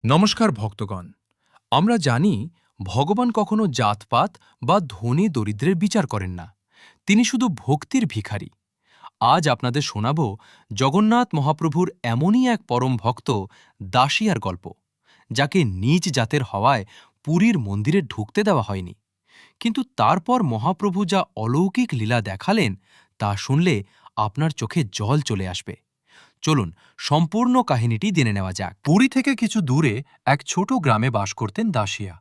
নমস্কার ভক্তগণ। আমরা জানি ভগবান কখনো জাতপাত বা ধনী দরিদ্রের বিচার করেন না। তিনি শুধু ভক্তির ভিখারি। আজ আপনাদের শোনাব জগন্নাথ মহাপ্রভুর এমনই এক পরম ভক্ত দাসিয়ার গল্প, যাকে নিজ জাতের হওয়ায় পুরীর মন্দিরে ঢুকতে দেওয়া হয়নি। কিন্তু তারপর মহাপ্রভু যা অলৌকিক লীলা দেখালেন তা শুনলে আপনার চোখে জল চলে আসবে। চলুন সম্পূর্ণ কাহিনীটি জেনে নেওয়া যাক। পুরী থেকে কিছু দূরে এক ছোট গ্রামে বাস করতেন দাসিয়া।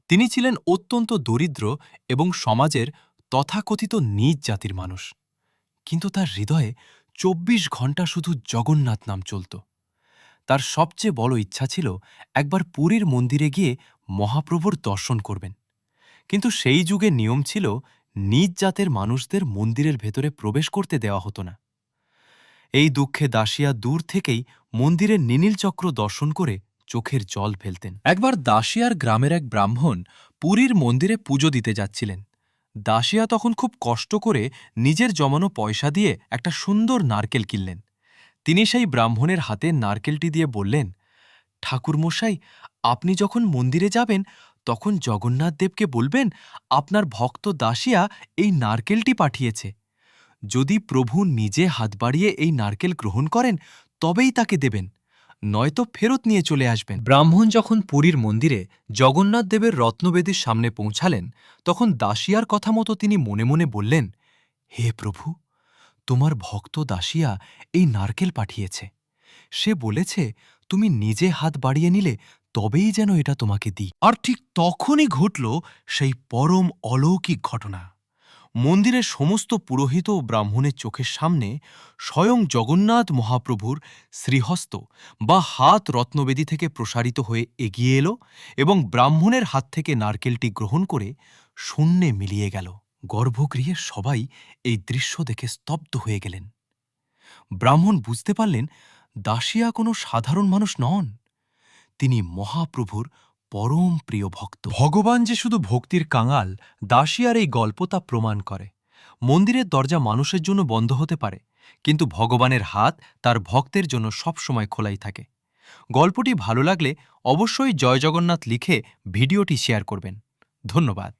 তিনি ছিলেন অত্যন্ত দরিদ্র এবং সমাজের তথাকথিত নীচ জাতির মানুষ। কিন্তু তার হৃদয়ে ২৪ ঘণ্টা শুধু জগন্নাথ নাম চলত। তার সবচেয়ে বড় ইচ্ছা ছিল একবার পুরীর মন্দিরে গিয়ে মহাপ্রভুর দর্শন করবেন। কিন্তু সেই যুগে নিয়ম ছিল নীচ জাতের মানুষদের মন্দিরের ভেতরে প্রবেশ করতে দেওয়া হতো না। এই দুঃখে দাসিয়া দূর থেকেই মন্দিরের নীনীল চক্র দর্শন করে চোখের জল ফেলতেন। একবার দাসিয়ার গ্রামের এক ব্রাহ্মণ পুরীর মন্দিরে পুজো দিতে যাচ্ছিলেন। দাসিয়া তখন খুব কষ্ট করে নিজের জমানো পয়সা দিয়ে একটা সুন্দর নারকেল কিনলেন। তিনি সেই ব্রাহ্মণের হাতে নারকেলটি দিয়ে বললেন, ঠাকুরমশাই, আপনি যখন মন্দিরে যাবেন তখন জগন্নাথ দেবকে বলবেন আপনার ভক্ত দাসিয়া এই নারকেলটি পাঠিয়েছে। যদি প্রভু নিজে হাত বাড়িয়ে এই নারকেল গ্রহণ করেন তবেই তাকে দেবেন, নয়তো ফেরত নিয়ে চলে আসবেন। ব্রাহ্মণ যখন পুরীর মন্দিরে জগন্নাথ দেবের রত্নবেদীর সামনে পৌঁছালেন তখন দাসিয়ার কথা মতো তিনি মনে মনে বললেন, হে প্রভু, তোমার ভক্ত দাসিয়া এই নারকেল পাঠিয়েছে। সে বলেছে তুমি নিজে হাত বাড়িয়ে নিলে তবেই যেন এটা তোমাকে দিই। আর ঠিক তখনই ঘটল সেই পরম অলৌকিক ঘটনা। মন্দিরের সমস্ত পুরোহিত ও ব্রাহ্মণের চোখের সামনে স্বয়ং জগন্নাথ মহাপ্রভুর শ্রীহস্ত বা হাত রত্নবেদী থেকে প্রসারিত হয়ে এগিয়ে এলো এবং ব্রাহ্মণের হাত থেকে নারকেলটি গ্রহণ করে শূন্যে মিলিয়ে গেল। গর্ভগৃহের সবাই এই দৃশ্য দেখে স্তব্ধ হয়ে গেলেন। ব্রাহ্মণ বুঝতে পারলেন দাসিয়া কোনো সাধারণ মানুষ নন, তিনি মহাপ্রভুর পরম প্রিয় ভক্ত। ভগবান যে শুধু ভক্তির কাঙাল, দাসিয়ার এই গল্প তা প্রমাণ করে। মন্দিরের দরজা মানুষের জন্য বন্ধ হতে পারে, কিন্তু ভগবানের হাত তার ভক্তের জন্য সবসময় খোলাই থাকে। গল্পটি ভালো লাগলে অবশ্যই জয় জগন্নাথ লিখে ভিডিওটি শেয়ার করবেন। ধন্যবাদ।